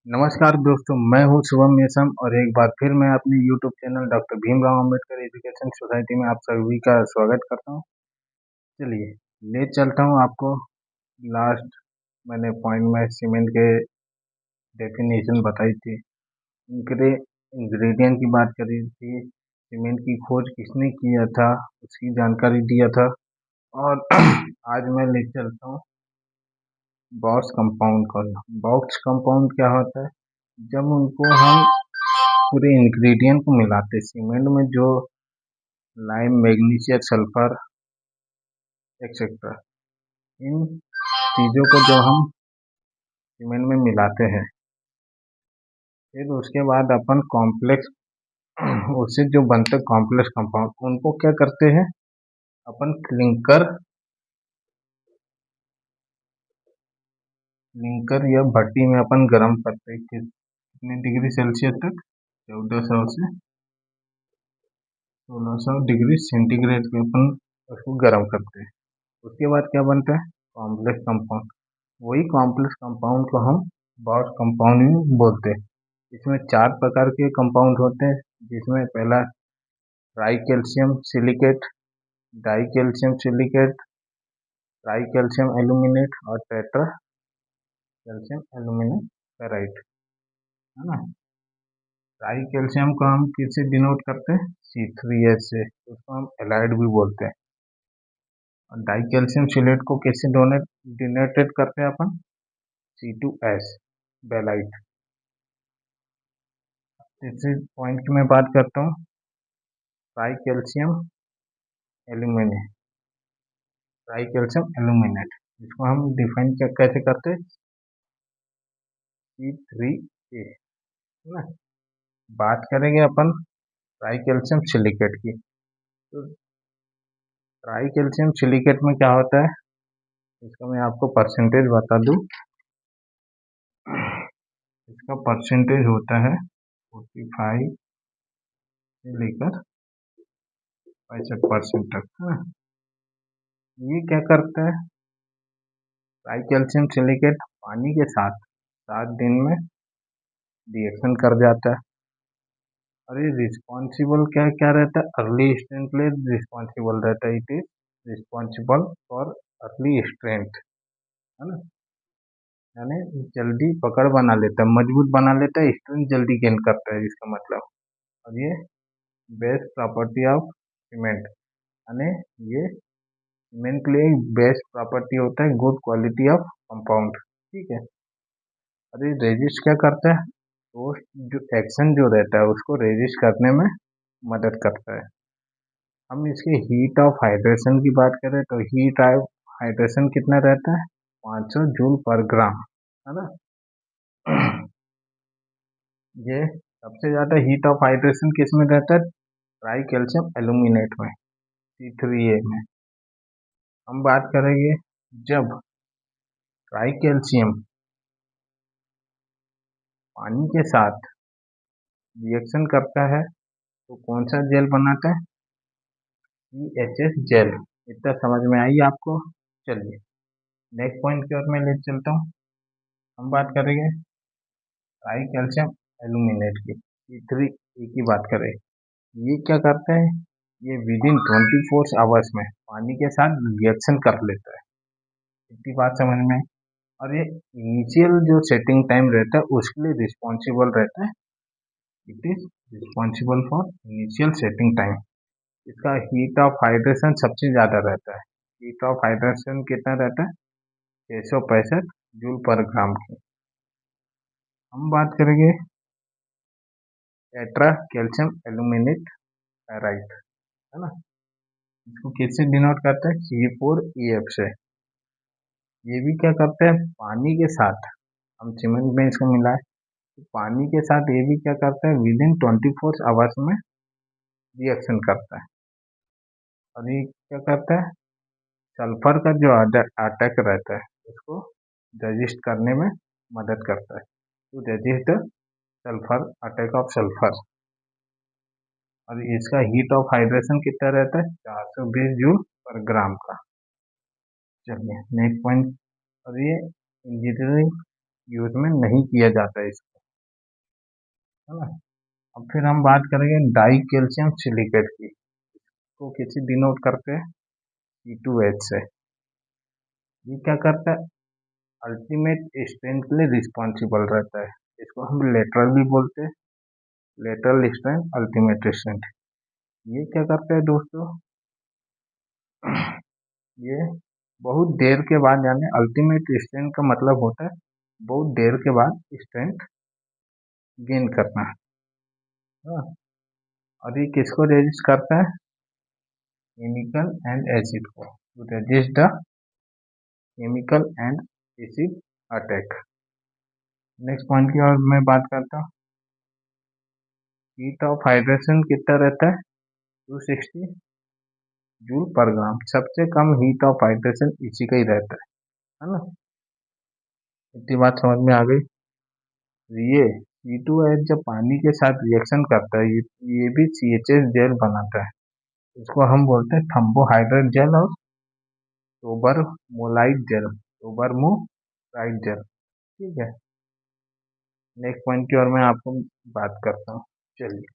नमस्कार दोस्तों, मैं हूँ शुभम मेसम और एक बार फिर मैं अपने YouTube channel doctor Bhimrao Ambedkar education society में आप सभी का स्वागत करता हूँ। चलिए ले चलता हूँ आपको। लास्ट मैंने पॉइंट में सीमेंट के डेफिनेशन बताई थी, उनके इंग्रेडिएंट की बात करी थी, सीमेंट की खोज किसने किया था उसकी जानकारी दिया था। और आज मैं ले चलता हूँ बॉक्स कंपाउंड का। बॉक्स कंपाउंड क्या होता है? जब उनको हम पूरे इंग्रेडिएंट को मिलाते सीमेंट में, जो लाइम, मैग्नीशियम, सल्फर एक्सेट्रा, इन चीज़ों को जब हम सीमेंट में मिलाते हैं, फिर उसके बाद अपन कॉम्प्लेक्स उससे जो बनते कॉम्प्लेक्स कंपाउंड, उनको क्या करते हैं अपन क्लिंकर या भट्टी में अपन गर्म करते हैं। कितने डिग्री सेल्सियस तक? 1400 से 1600 डिग्री सेंटीग्रेड पे अपन उसको गर्म करते हैं। उसके बाद क्या बनता है? Complex compound. वही कॉम्प्लेक्स कंपाउंड को हम बॉक्स कंपाउंड भी बोलते हैं। इसमें 4 प्रकार के कंपाउंड होते हैं, जिसमें पहला try calcium silicate, die calcium silicate, try calcium aluminate और टेट्रा कैल्शियम एल्यूमिनेट फेराइट, है ना। ट्राई कैल्शियम को हम किससे डिनोट करते हैं? C3H से, उसको हम एलाइड भी बोलते हैं। और डाई कैल्शियम सिलेट को किससे डिनोटेड करते हैं अपन? C2S belite. तीसरे पॉइंट की मैं बात करता हूँ, try calcium aluminate. Try calcium aluminate, इसको हम डिफाइन कैसे करते हैं? C3A, है ना। बात करेंगे अपन ट्राई कैल्शियम सिलिकेट की। तो ट्राई कैल्शियम सिलिकेट में क्या होता है, इसका मैं आपको परसेंटेज बता दूं। इसका परसेंटेज होता है 45 से लेकर 65% तक, है ना। ये क्या करता है? ट्राई कैल्शियम सिलिकेट पानी के साथ 7 दिन में रिएक्शन कर जाता है। और ये रिस्पॉन्सिबल क्या क्या रहता है? अर्ली स्ट्रेंथ के लिए रिस्पॉन्सिबल रहता है। It is responsible for early strength, है ना। यानी जल्दी पकड़ बना लेता है, मजबूत बना लेता है, स्ट्रेंथ जल्दी गेन करता है, इसका मतलब। और ये बेस्ट प्रॉपर्टी ऑफ सीमेंट, यानी ये सीमेंट के लिए बेस्ट प्रॉपर्टी होता है, गुड क्वालिटी ऑफ कंपाउंड, ठीक है। और ये रेजिस्ट क्या करता है? तो जो एक्शन जो रहता है उसको रेजिस्ट करने में मदद करता है। हम इसके हीट ऑफ हाइड्रेशन की बात करें तो हीट ऑफ हाइड्रेशन कितना रहता है? 500 जूल पर ग्राम, है ना। ये सबसे ज्यादा हीट ऑफ हाइड्रेशन किस में रहता है? ट्राई कैल्शियम एल्यूमिनेट में, C3A में। हम बात करेंगे जब ट्राई कैल्शियम पानी के साथ रिएक्शन करता है तो कौन सा जेल बनाता है? CHS gel. इतना समझ में आई आपको? चलिए नेक्स्ट पॉइंट की ओर मैं ले चलता हूँ। हम बात करेंगे ट्राई कैल्शियम एल्यूमिनेट की, C3A की बात करें। ये क्या करता है? ये विद इन 24 आवर्स में पानी के साथ रिएक्शन कर लेता है। इतनी बात समझ में आई। और ये इनिशियल जो सेटिंग टाइम रहता है उसके लिए रिस्पॉन्सिबल रहता है। It is responsible for initial setting time. इसका हीट ऑफ हाइड्रेशन सबसे ज़्यादा रहता है। हीट ऑफ हाइड्रेशन कितना रहता है? 665 जूल पर ग्राम की। हम बात करेंगे टेट्रा कैल्शियम एल्यूमिनेट फेराइट, है ना। इसको किससे डिनोट करते हैं? C4EF से। ये भी क्या करते हैं? पानी के साथ हम सीमेंट में इसको मिलाए तो पानी के साथ ये भी क्या करता है? विद इन 24 आवर्स में रिएक्शन करता है। और ये क्या करता है? सल्फर का जो अटैक रहता है उसको रजिस्ट करने में मदद करता है, to resist the sulphur attack of sulphur. और इसका हीट ऑफ हाइड्रेशन कितना रहता है? 420 जूल पर ग्राम का। चलिए नेक्स्ट पॉइंट। और ये इंजीनियरिंग यूज में नहीं किया जाता है इसको, है ना। अब फिर हम बात करेंगे डाई कैल्शियम सिलिकेट की, को किसी डिनोट करते हैं C2H से। ये क्या करता है, अल्टीमेट स्ट्रेंथ के लिए रिस्पॉन्सिबल रहता है। इसको हम लेटरल भी बोलते हैं, लेटरल स्ट्रेंथ, अल्टीमेट स्ट्रेंथ। ये क्या करता है दोस्तों, ये बहुत देर के बाद, यानी अल्टीमेट स्ट्रेंथ का मतलब होता है बहुत देर के बाद स्ट्रेंथ गेन करना। हाँ, और ये किसको रेजिस्ट करता है, केमिकल एंड एसिड को, to resist the chemical and acid attack. Next point की और मैं बात करता हूँ, हीट ऑफ हाइड्रेशन कितना रहता है, 260 जूल पर ग्राम। सबसे कम हीट ऑफ हाइड्रेशन इसी का ही रहता है ना। इतनी बात समझ में आ गई। ये C2H जब पानी के साथ रिएक्शन करता है, ये भी CHS जेल बनाता है। इसको हम बोलते हैं थम्बोहाइड्रेट जेल और टोबरमोलाइट जेल, टोबरमोलाइट जेल। ठीक है, नेक्स्ट पॉइंट की और मैं आपको बात करता हूँ। चलिए,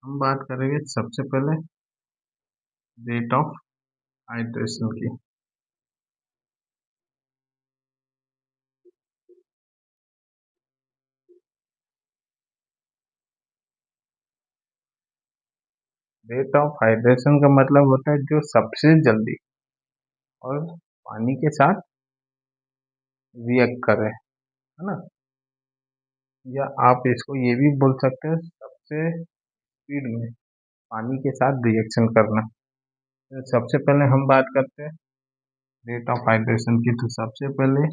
हम बात करेंगे सबसे पहले रेट ऑफ हाइड्रेशन की। रेट ऑफ हाइड्रेशन का मतलब होता है जो सबसे जल्दी और पानी के साथ रिएक्ट करे, है ना। या आप इसको ये भी बोल सकते हैं सबसे स्पीड में पानी के साथ रिएक्शन करना। तो सबसे पहले हम बात करते हैं रेट ऑफ हाइड्रेशन की। तो सबसे पहले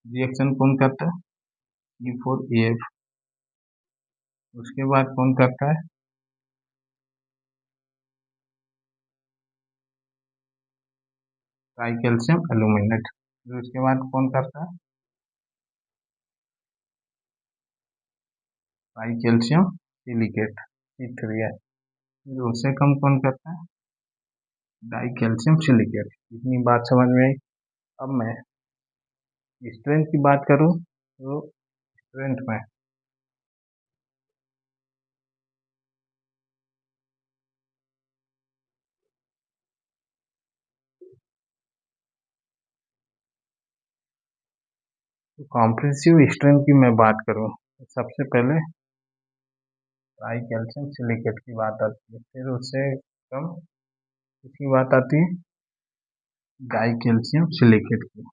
रिएक्शन कौन करता है, C4AF। उसके बाद कौन करता है, ट्राई कैल्शियम एल्यूमिनेट। फिर उसके बाद कौन करता है, ट्राई कैल्शियम सिलिकेट, C3है। फिर उससे कम कौन करता है, डाई कैल्शियम सिलिकेट। इतनी बात समझ में आई। अब मैं स्ट्रेंथ की बात करूं तो स्ट्रेंथ में तो कॉम्प्रेसिव स्ट्रेंथ की मैं बात करूं तो सबसे पहले ट्राई कैल्शियम सिलिकेट की बात आती है। फिर उससे कम इसकी बात आती है डाई कैल्शियम सिलिकेट की।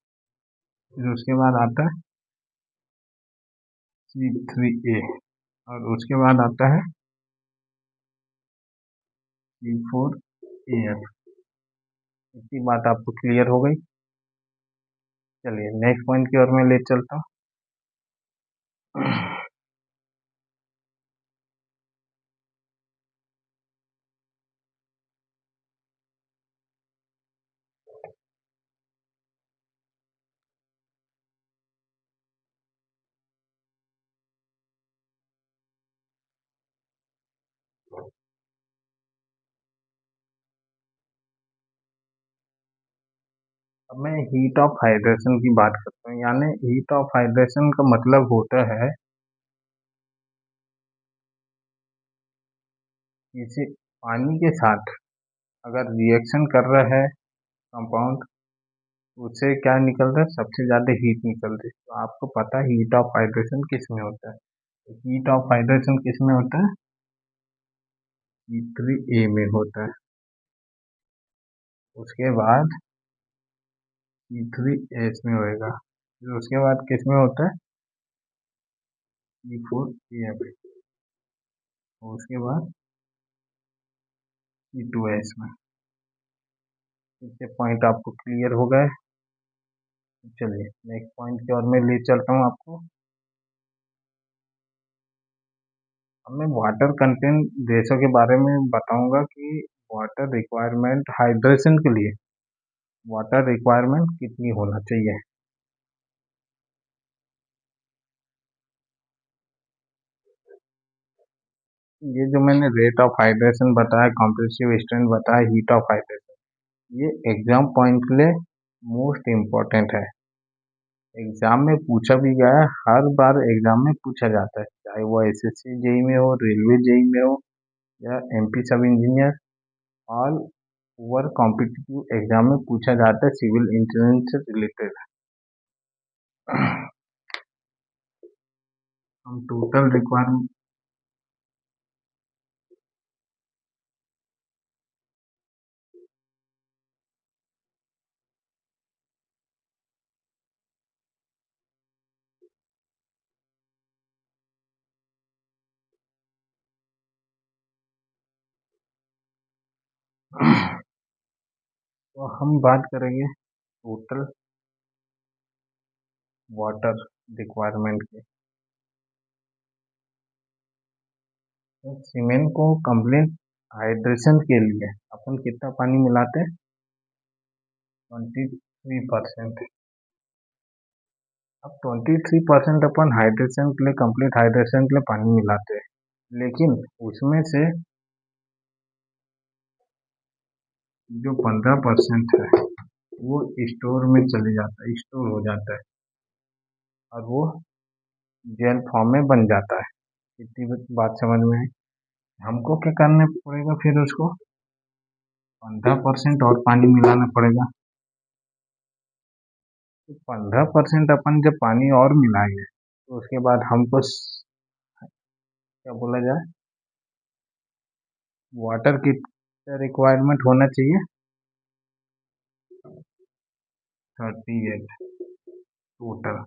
फिर उसके बाद आता है C3A, और उसके बाद आता है C4AF। इतनी बात आपको क्लियर हो गई। चलिए, नेक्स्ट पॉइंट की ओर मैं ले चलता हूँ। अब मैं हीट ऑफ हाइड्रेशन की बात करता हूँ। यानी हीट ऑफ हाइड्रेशन का मतलब होता है किसी पानी के साथ अगर रिएक्शन कर रहा है कंपाउंड, उससे क्या निकल रहा है, सबसे ज़्यादा हीट निकल रही है। तो आपको पता है हीट ऑफ हाइड्रेशन किस में होता है। तो हीट ऑफ हाइड्रेशन किस में होता है, C3A में होता है। उसके बाद C3H में होएगा। फिर उसके बाद किस में होता है, C4AF। और उसके बाद C2H में। इससे पॉइंट आपको क्लियर हो गए। चलिए, नेक्स्ट पॉइंट की ओर मैं ले चलता हूँ आपको। अब मैं वाटर कंटेंट देशों के बारे में बताऊंगा कि वाटर रिक्वायरमेंट हाइड्रेशन के लिए वाटर रिक्वायरमेंट कितनी होना चाहिए। ये जो मैंने रेट ऑफ हाइड्रेशन बताया, कॉम्प्रेसिव स्ट्रेंथ बताया, हीट ऑफ हाइड्रेशन, ये एग्जाम पॉइंट के लिए मोस्ट इम्पोर्टेंट है। एग्जाम में पूछा भी गया है, हर बार एग्जाम में पूछा जाता है, चाहे वो एसएससी जेई में हो, रेलवे जेई में हो, या एमपी सब engineer, all over competitive exam में पूछा जाता है सिविल इंजीनियरिंग से रिलेटेड। हम टोटल रिक्वायरमेंट तो हम बात करेंगे टोटल वाटर रिक्वायरमेंट की। तो सीमेंट को कंप्लीट हाइड्रेशन के लिए अपन कितना पानी मिलाते हैं? 23%। अब 23% अपन हाइड्रेशन के लिए, कंप्लीट हाइड्रेशन के लिए पानी मिलाते हैं, लेकिन उसमें से जो 15% है वो स्टोर में चले जाता है, स्टोर हो जाता है, और वो जेल फॉर्म में बन जाता है। इतनी बात समझ में है। हमको क्या करना पड़ेगा फिर उसको? 15% और पानी मिलाना पड़ेगा। तो 15% अपन जब पानी और मिलाएंगे तो उसके बाद हमको क्या बोला जाए, वाटर की रिक्वायरमेंट होना चाहिए 38 टोटल।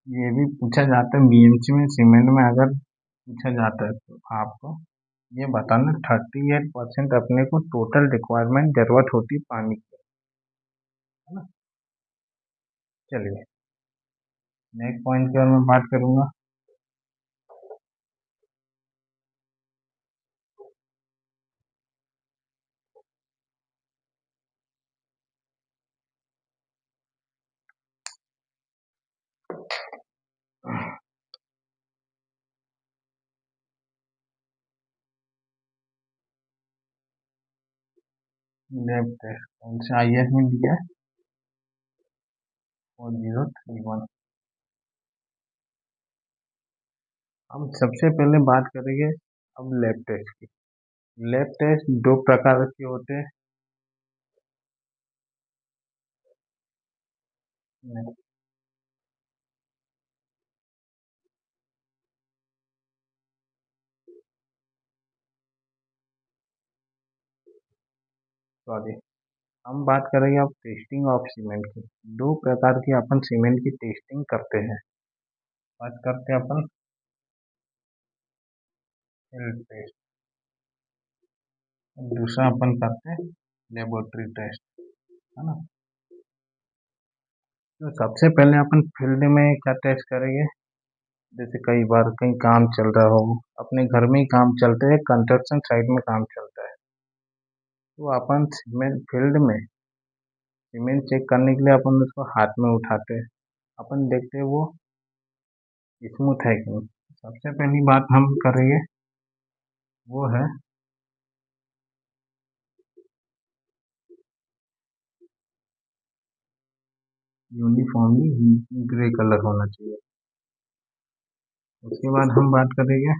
ये भी पूछा जाता है बीएमसी में, सीमेंट में अगर पूछा जाता है तो आपको ये बताना 38% अपने को टोटल रिक्वायरमेंट जरूरत होती है पानी की, है ना। चलिए नेक्स्ट पॉइंट की ओर मैं बात करूंगा। लैब टेस्ट कौन से आईएस में दिया है? 4031। हम सबसे पहले बात करेंगे अब लैब टेस्ट की। लैब टेस्ट दो प्रकार के होते हैं। सॉरी, हम बात करेंगे अब टेस्टिंग ऑफ सीमेंट की। दो प्रकार की अपन सीमेंट की टेस्टिंग करते हैं। बात करते हैं अपन फील्ड टेस्ट, दूसरा अपन करते हैं लेबोरेटरी टेस्ट, है ना। तो सबसे पहले अपन फील्ड में क्या टेस्ट करेंगे? जैसे कई बार कहीं काम चल रहा हो, अपने घर में ही काम चलता है, कंस्ट्रक्शन साइट में काम चलता है, तो अपन सीमेंट फील्ड में सीमेंट चेक करने के लिए अपन उसको हाथ में उठाते हैं, अपन देखते हैं वो स्मूथ है कि नहीं। सबसे पहली बात हम करेंगे वो है यूनिफॉर्मली ग्रे कलर होना चाहिए। उसके बाद हम बात करेंगे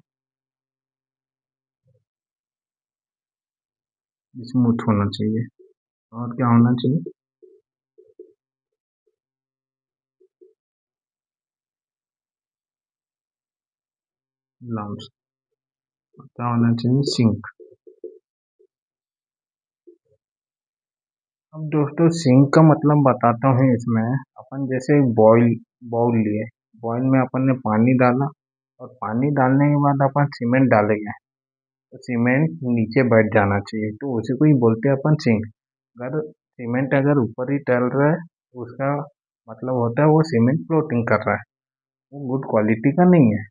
स्मूथ होना चाहिए। और क्या होना चाहिए? लम्स। क्या होना चाहिए? सिंक। अब दोस्तों सिंक का मतलब बताता हूँ। इसमें अपन जैसे बॉईल बाउल लिए, बॉईल में अपन ने पानी डाला, और पानी डालने के बाद अपन सीमेंट डालेंगे तो सीमेंट नीचे बैठ जाना चाहिए, तो उसी को ही बोलते हैं अपन सिंक। अगर सीमेंट अगर ऊपर ही टैल रहा है तो उसका मतलब होता है वो सीमेंट फ्लोटिंग कर रहा है, वो गुड क्वालिटी का नहीं है।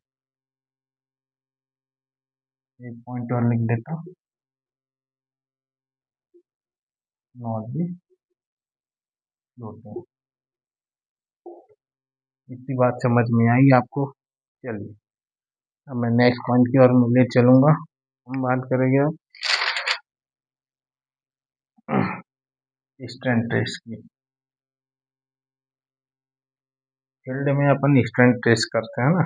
एक पॉइंट और लिख देता हूँ, नॉट बी फ्लोटिंग। इतनी बात समझ में आई आपको? चलिए अब मैं नेक्स्ट पॉइंट की ओर ले चलूंगा। हम बात करेंगे अब स्ट्रेंथ टेस्ट की। फील्ड में अपन स्ट्रेंथ टेस्ट करते हैं ना।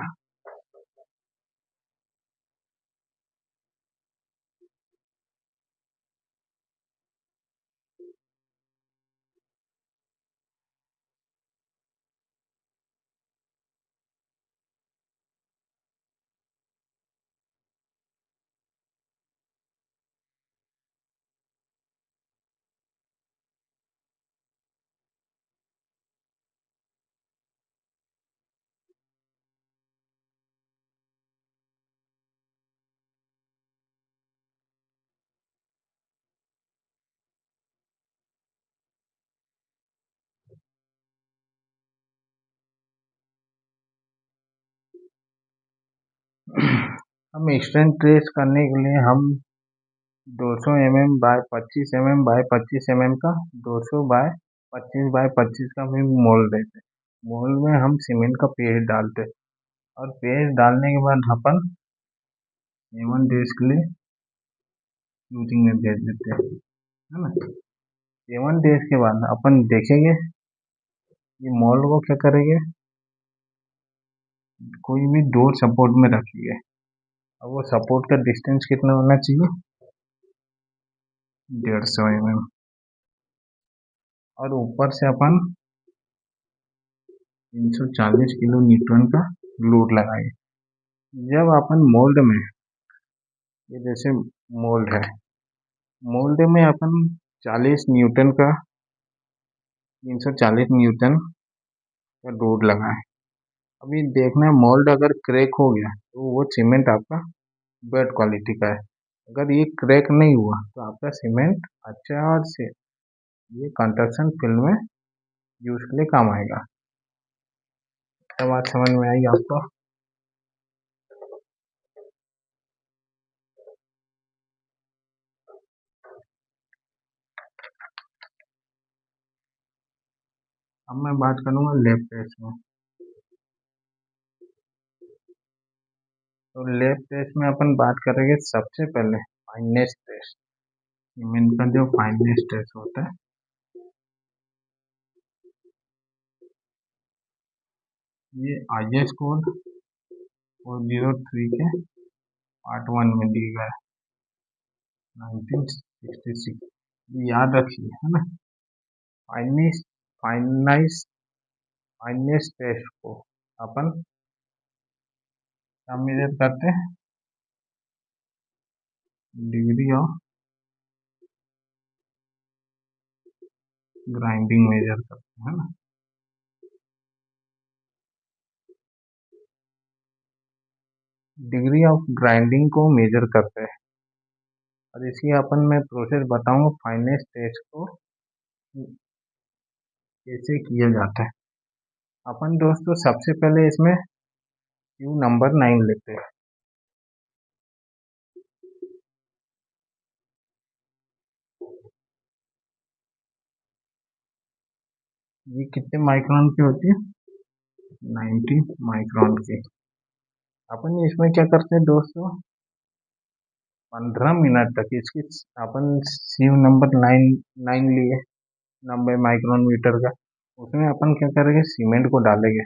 हम स्ट्रेंथ टेस्ट करने के लिए हम 200 mm by 25 mm by 25 mm का 200 बाय 25 बाय 25 का भी मोल्ड देते। मोल्ड में हम सीमेंट का पेस्ट डालते और पेस्ट डालने के बाद अपन 7 days के लिए यूजिंग में भेज देते हैं, है ना। 7 days के बाद अपन देखेंगे ये मोल्ड को क्या करेंगे, कोई भी डोर सपोर्ट में रखिए। अब वो सपोर्ट का डिस्टेंस कितना होना चाहिए, 150 mm। और ऊपर से अपन 340 किलो न्यूटन का लोड लगाए। जब अपन मोल्ड में, ये जैसे मोल्ड है, मोल्ड में अपन 40 न्यूटन का 340 न्यूटन का लोड लगाए। अभी देखना है मोल्ड अगर क्रैक हो गया तो वो सीमेंट आपका बैड क्वालिटी का है। अगर ये क्रैक नहीं हुआ तो आपका सीमेंट अच्छा है और से ये कंस्ट्रक्शन फील्ड में यूज के लिए काम आएगा। क्या बात समझ में आई आपको? अब मैं बात करूंगा लेफ्ट टेस्ट में। तो लेफ्ट टेस्ट में अपन बात करेंगे सबसे पहले फाइनेस टेस्ट। सीमेंट का जो फाइनेस टेस्ट होता है, ये IS कोड 403 के पार्ट 1 में दी गया है, 1966। ये याद रखिए, है ना। फाइनेस फाइनाइस फाइनेस टेस्ट को अपन क्या मेजर करते हैं, डिग्री ऑफ ग्राइंडिंग मेजर करते हैं, है ना। डिग्री ऑफ ग्राइंडिंग को मेजर करते हैं और इसकी अपन मैं प्रोसेस बताऊंगा फाइनेस टेस्ट को कैसे किया जाता है। अपन दोस्तों सबसे पहले इसमें क्यू नंबर 9 लेते हैं। ये कितने माइक्रोन की होती है, 90 माइक्रोन की। अपन इसमें क्या करते हैं दोस्तों, 15 मिनट तक इसकी अपन सीव नंबर 9 लिए, 90 माइक्रोन मीटर का, उसमें अपन क्या करेंगे सीमेंट को डालेंगे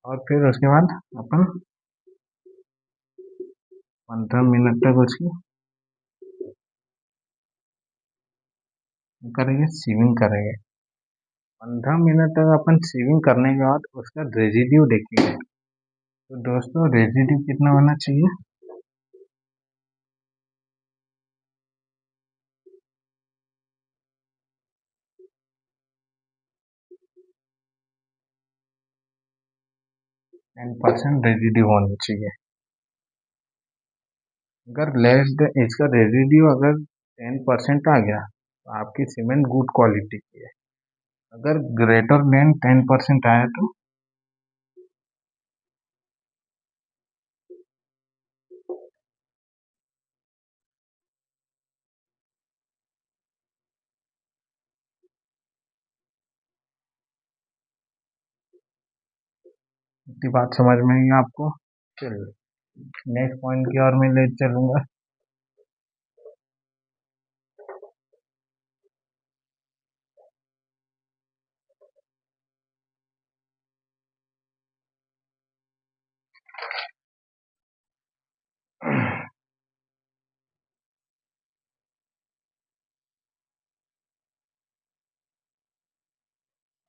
और फिर उसके बाद अपन 15 मिनट तक उसकी करेंगे सीविंग करेंगे। 15 मिनट तक अपन सीविंग करने के बाद उसका रेजिड्यू देखेंगे। तो दोस्तों रेजिड्यू कितना होना चाहिए, 10% रेजिड्यू होना चाहिए। अगर इसका रेजिड्यू अगर 10% आ गया तो आपकी सीमेंट गुड क्वालिटी की है। अगर ग्रेटर देन 10% आया तो इतनी बात समझ में आई आपको। चलिए नेक्स्ट पॉइंट की ओर मैं ले चलूंगा।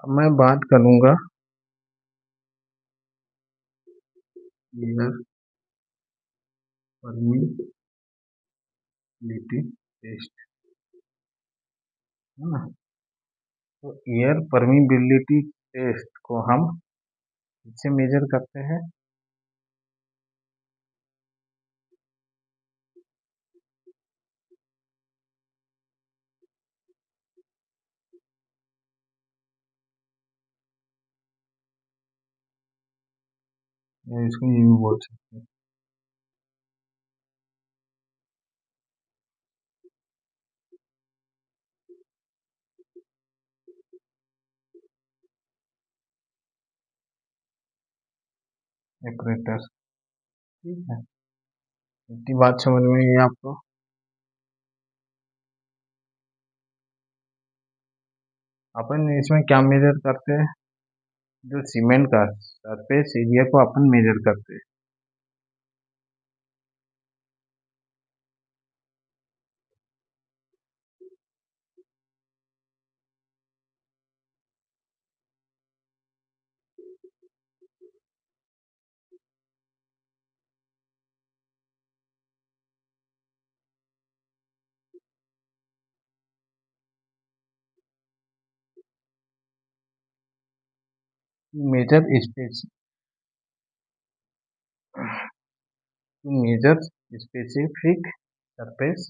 अब मैं बात करूंगा एयर परमिबिलिटी टेस्ट, है ना। तो एयर परमिबिलिटी टेस्ट को हम इससे मेजर करते हैं। इसको ये भी बोल सकते हैं ऑपरेटर। ठीक है, इतनी बात समझ में आई आपको। अपन इसमें क्या मेजर करते हैं, जो सीमेंट का सरफेस एरिया को अपन मेजर करते हैं। Measure space to measure specific surface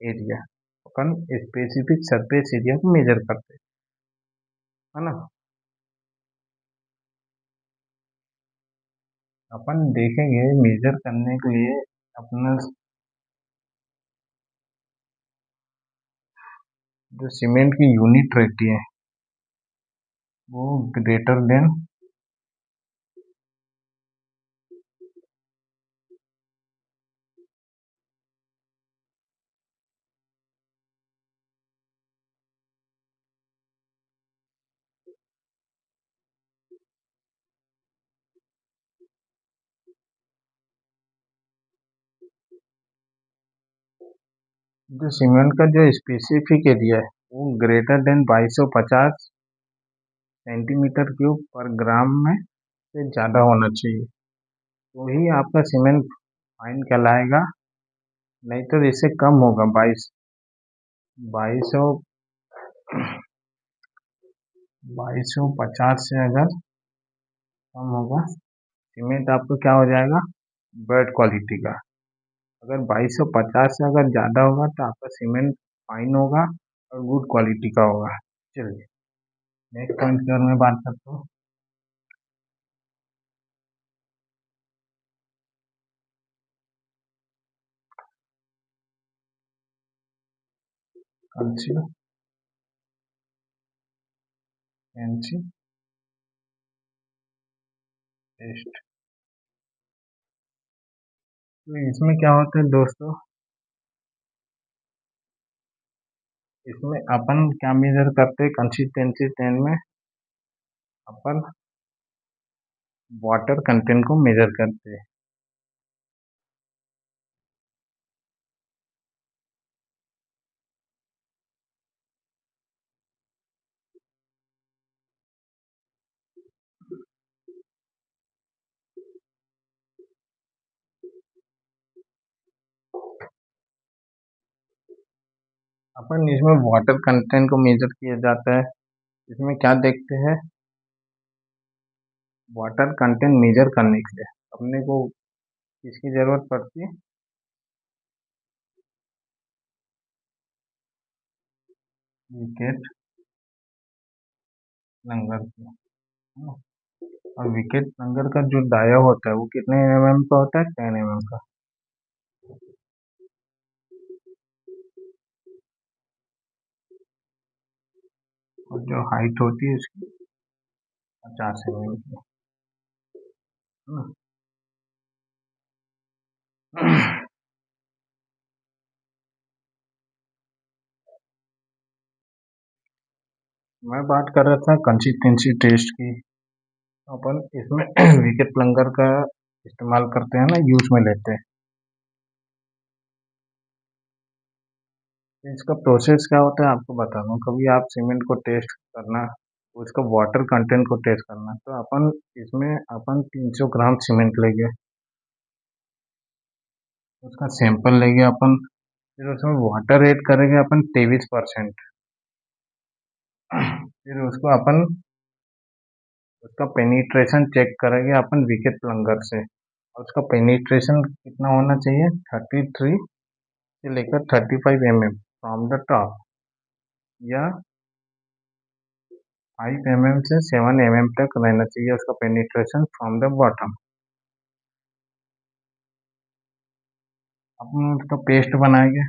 area, अपन स्पेसिफिक सरफेस एरिया को मेजर करते हैं, है ना। अपन देखेंगे मेजर करने के लिए अपना जो सीमेंट की यूनिट रहती है वो ग्रेटर देन जो सीमेंट का जो स्पेसिफिक एरिया है वो ग्रेटर देन 2250 सेंटीमीटर क्यूब पर ग्राम में से ज़्यादा होना चाहिए, तो ही आपका सीमेंट फाइन कहलाएगा। नहीं तो इससे कम होगा, 2200 2250 से अगर कम होगा सीमेंट आपको क्या हो जाएगा, बैड क्वालिटी का। अगर 2250 से अगर ज़्यादा होगा तो आपका सीमेंट फाइन होगा और गुड क्वालिटी का होगा। चलिए नेक्स्ट पॉइंट की ओर मैं बात करता हूँ। Consistency test. तो इसमें क्या होता है दोस्तों, इसमें अपन क्या मेजर करते हैं कंसिस्टेंसी टेन में, अपन वाटर कंटेंट को मेजर करते हैं। अपन इसमें वाटर कंटेंट को मेजर किया जाता है। इसमें क्या देखते हैं, वाटर कंटेंट मेजर करने के लिए अपने को किसकी ज़रूरत पड़ती है? विकेट प्लंगर की, है ना? और विकेट प्लंगर का जो डाया होता है वो कितने mm का होता है? 10 mm का। और जो हाइट होती है उसकी 50 mm की, है ना? मैं बात कर रहा था कंसिस्टेंसी टेस्ट की। अपन इसमें विकेट प्लंगर का इस्तेमाल करते हैं ना, यूज में लेते हैं। तो इसका प्रोसेस क्या होता है आपको बताता हूँ। कभी आप सीमेंट को टेस्ट करना, उसका वाटर कंटेंट को टेस्ट करना, तो अपन 300 ग्राम सीमेंट लेंगे, उसका सैंपल लेंगे अपन, फिर उसमें वाटर ऐड करेंगे अपन 23%। फिर उसका पेनिट्रेशन चेक करेंगे अपन विकेट प्लंगर से, और उसका पेनिट्रेशन कितना होना चाहिए? 33 से लेकर 35 mm फ्रॉम द टॉप, या 5 mm से 7 mm तक रहना चाहिए उसका पेनिट्रेशन फ्रॉम द बॉटम। अपन उसका पेस्ट बनाएंगे,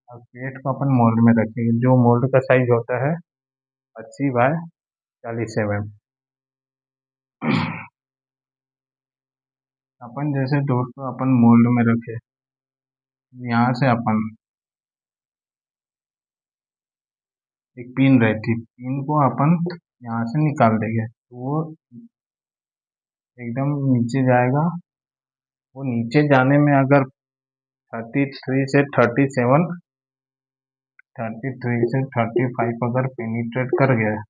और पेस्ट को अपन मोल्ड में रखेंगे। जो मोल्ड का साइज होता है 80 बाय 40 mm। अपन जैसे दोस्तों अपन मोल्ड में रखे, यहाँ से अपन एक पिन रहती, पिन को अपन यहाँ से निकाल देंगे, तो वो एकदम नीचे जाएगा। वो नीचे जाने में अगर 33 से 35 अगर पेनिट्रेट कर गया,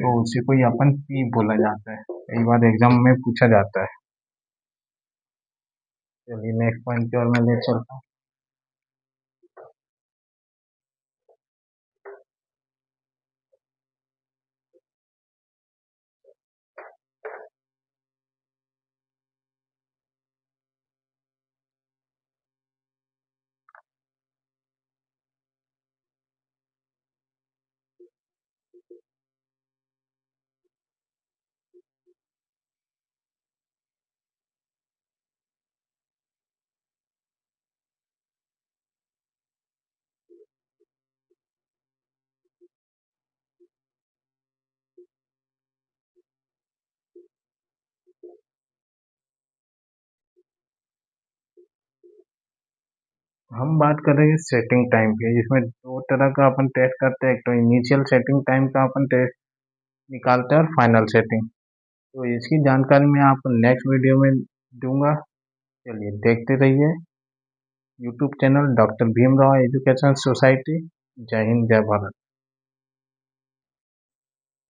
तो उसी को ही अपन पी बोला जाता है। कई बार एग्जाम में पूछा जाता है। चलिए नेक्स्ट पॉइंट की ओर मैं ले चलता हूँ। हम बात करेंगे सेटिंग टाइम की। इसमें दो तरह का अपन टेस्ट करते हैं, एक तो इनिशियल सेटिंग टाइम का अपन टेस्ट निकालते हैं, और फाइनल सेटिंग। तो इसकी जानकारी मैं आपको नेक्स्ट वीडियो में दूंगा। चलिए देखते रहिए YouTube channel doctor Bhimrao education society. जय हिंद, जय भारत।